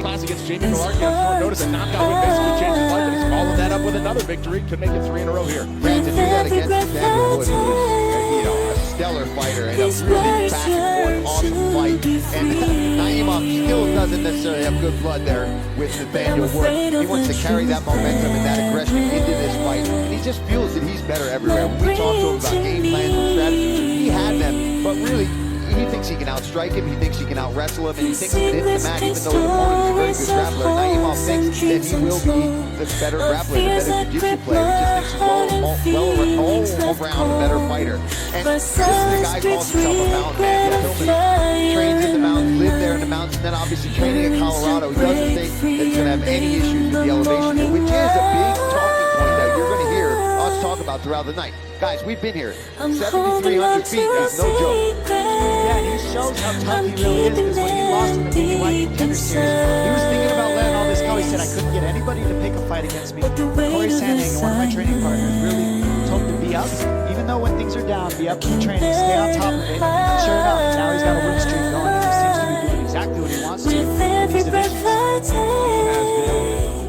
Class against Jamie Millarkey on short notice. A knockout win basically changed his life, and he's following that up with another victory. Could make it 3 in a row here. Yeah, to do that against Daniel Wood, who is, a stellar fighter and a really back and forth awesome fight. And Naimov still doesn't necessarily have good blood there with Nathaniel Wood. He wants to carry that momentum and that aggression into this fight, and he just feels that he's better everywhere. When we talked to him about game plans and strategies, he had them, but really, he thinks he can outstrike him, he thinks he can out-wrestle him, and he thinks he can hit the mat even though his opponent is a very good grappler. Naimov thinks that he will be the better grappler, the better jiu-jitsu player. He just thinks he's all around a better fighter. And this is the guy who calls himself a mountain man. He trains in the mountains, lived there in the mountains, and then obviously training in Colorado. He doesn't think that he's going to have any issues with the elevation, which is a big talking point that you're going to hear us talk about throughout the night. Guys, we've been here. 7,300 feet is no joke. Yeah, and he shows how tough he really is, because when he lost in the Mickey Contender Series, he was thinking about letting all this go. He said, I couldn't get anybody to pick a fight against me. Corey Sandhagen, one of my training partners, really told him to be up. Even though when things are down, be up in the training, stay on top of it. And sure enough, now he's got a win streak going, and he seems to be doing exactly what he wants to in these divisions.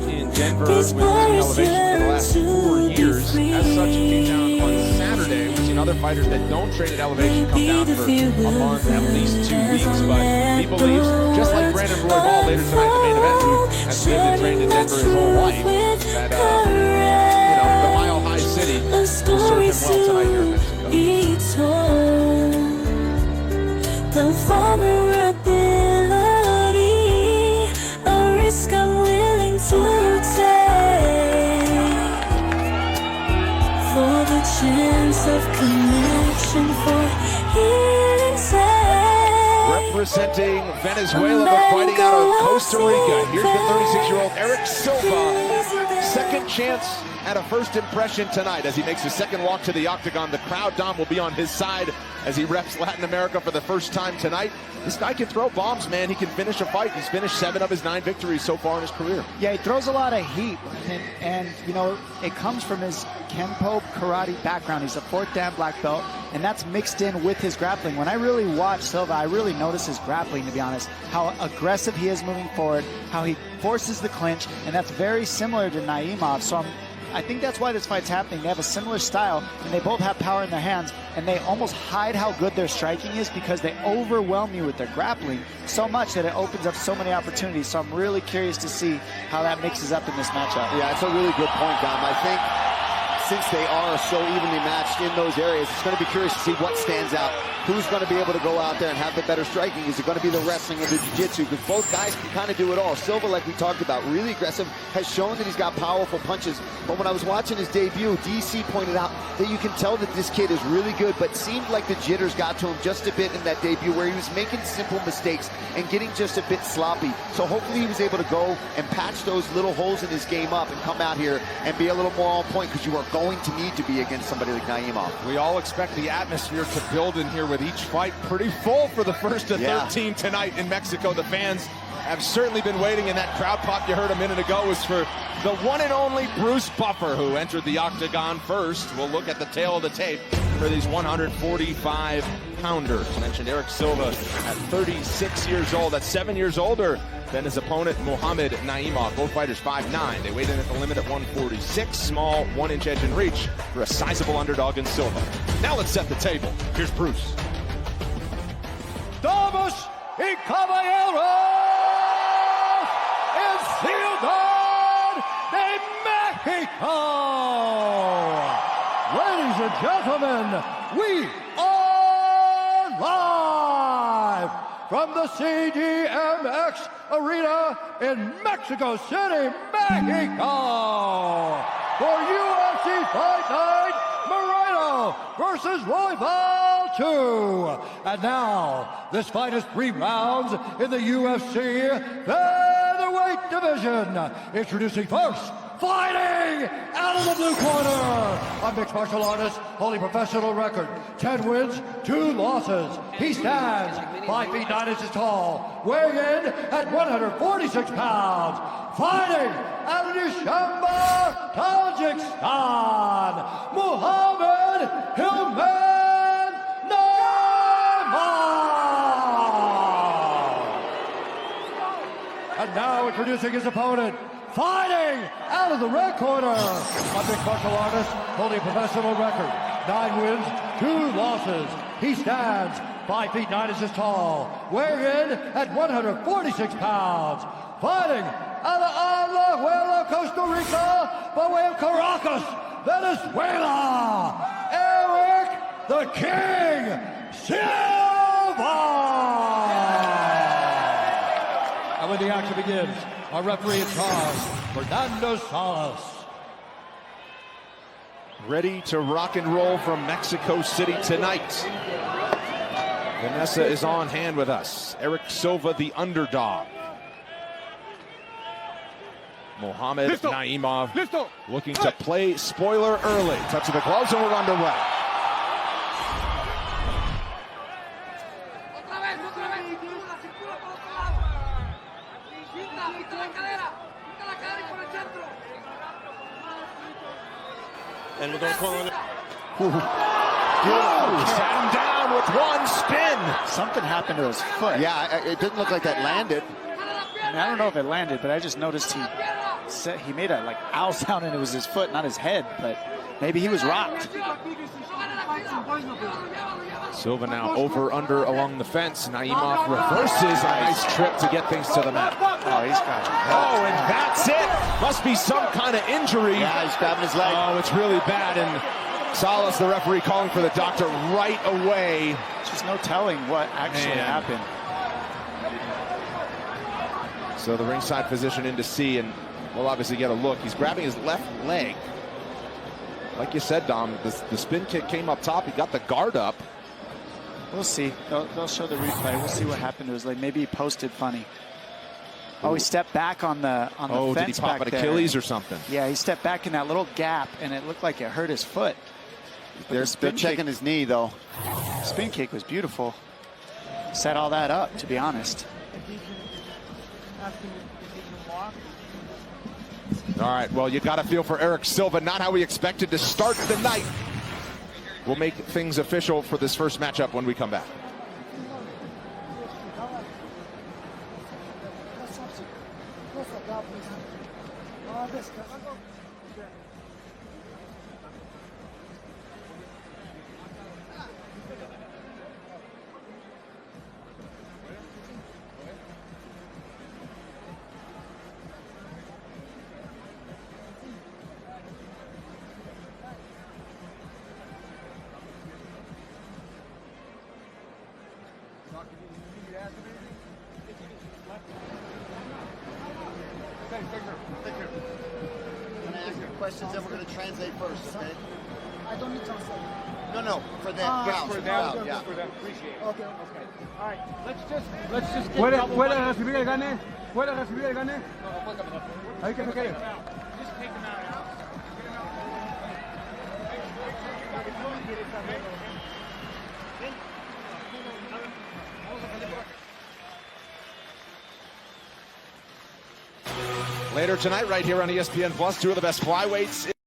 In Denver with elevation for the last 4 years. As such, he came down on Saturday. We've seen other fighters that don't train at elevation come down for a month, at least 2 weeks. But he believes, just like Brandon Roy Hall later tonight in the main event, who has lived and trained in Denver his whole life, that the Mile High City will serve him well tonight here in Mexico. The vulnerability, a risk I'm willing to take for the chance of connection, for healing's sake. Representing Venezuela, but fighting out of Costa Rica. Here's the 36-year-old Erik Silva. Second chance at a first impression tonight as he makes his second walk to the octagon. The crowd, Dom, will be on his side as he reps Latin America for the first time tonight. This guy can throw bombs, man. He can finish a fight. He's finished 7 of his 9 victories so far in his career. Yeah, he throws a lot of heat, and you know, it comes from his Kenpo karate background. He's a 4th Dan black belt, and that's mixed in with his grappling. When I really watch Silva, I really notice his grappling, to be honest, how aggressive he is moving forward, how he forces the clinch, and that's very similar to Naimov. So I think that's why this fight's happening. They have a similar style, and they both have power in their hands, and they almost hide how good their striking is because they overwhelm you with their grappling so much that it opens up so many opportunities. So I'm really curious to see how that mixes up in this matchup. Yeah, it's a really good point, Dom. I think since they are so evenly matched in those areas, it's going to be curious to see what stands out. Who's going to be able to go out there and have the better striking? Is it going to be the wrestling or the jiu-jitsu? Because both guys can kind of do it all. Silva, like we talked about, really aggressive, has shown that he's got powerful punches. But when I was watching his debut, DC pointed out that you can tell that this kid is really good, but seemed like the jitters got to him just a bit in that debut where he was making simple mistakes and getting just a bit sloppy. So hopefully he was able to go and patch those little holes in his game up and come out here and be a little more on point, because you are going to need to be against somebody like Naimov. We all expect the atmosphere to build in here with each fight. Pretty full for the first of 13 tonight in Mexico. The fans have certainly been waiting, and that crowd pop you heard a minute ago was for the one and only Bruce Buffer, who entered the octagon first. We'll look at the tail of the tape for these 145-pounders. Mentioned Erik Silva at 36 years old. That's 7 years older than his opponent, Muḥammad Naimov. Both fighters 5'9". They weighed in at the limit at 146. Small 1-inch edge in reach for a sizable underdog in Silva. Now let's set the table. Here's Bruce. Damas y caballeros, en Ciudad de Mexico. Ladies and gentlemen, we are live from the CDMX Arena in Mexico City, Mexico, for UFC Fight Night Moreno versus Royval 2. And now, this fight is 3 rounds in the UFC featherweight division. Introducing first, fighting out of the blue corner, a mixed martial artist, holding professional record, 10 wins, 2 losses. He stands 5 feet 9 inches tall, weighing in at 146 pounds. Fighting out of Dushanbe, Tajikistan, Muhammad Naimov. And And now introducing his opponent, fighting out of the red corner, a mixed martial artist holding a professional record, 9 wins, 2 losses. He stands 5 feet 9 inches tall, weighing in at 146 pounds, fighting out of Alajuela, Costa Rica, by way of Caracas, Venezuela, Erik the King Silva! And when the action begins, our referee in charge, Fernando Salas. Ready to rock and roll from Mexico City tonight. Vanessa is on hand with us. Erik Silva, the underdog. Muḥammad Naimov looking to play spoiler early. Touch of the gloves and we're underway. Sat him down with one spin. Something happened to his foot. Yeah, it didn't look like that landed. I mean, I don't know if it landed, but I just noticed he made a ow sound and it was his foot, not his head, but maybe he was rocked. Silva now over under along the fence. Naimov reverses a nice trip to get things to the mat. Oh, he's got it. Oh, and that's it. Must be some kind of injury. Yeah, he's grabbing his leg. Oh, it's really bad. And Salas, the referee, calling for the doctor right away. Just no telling what actually happened. So the ringside physician in to see, and we'll obviously get a look. He's grabbing his left leg. Like you said, Dom, the spin kick came up top. He got the guard up. We'll see. They'll show the replay. We'll see what happened to his leg. Maybe he posted funny. Oh, he stepped back on the oh, fence. Did he pop an Achilles or something? Yeah, he stepped back in that little gap, and it looked like it hurt his foot. They're checking his knee, though. Spin kick was beautiful. Set all that up, to be honest. All right, well, you got to feel for Erik Silva, not how we expected to start the night. We'll make things official for this first matchup when we come back. I'm going to ask you questions, then we're going to translate first, okay? I don't need translate. No, for them. For them, yeah. for them. Appreciate it. Okay. All right, let's just get ¿Puede recibir el gane? ¿Puede recibir el gane? Ahí que se quede. Just take them out. Later tonight, right here on ESPN Plus, 2 of the best flyweights.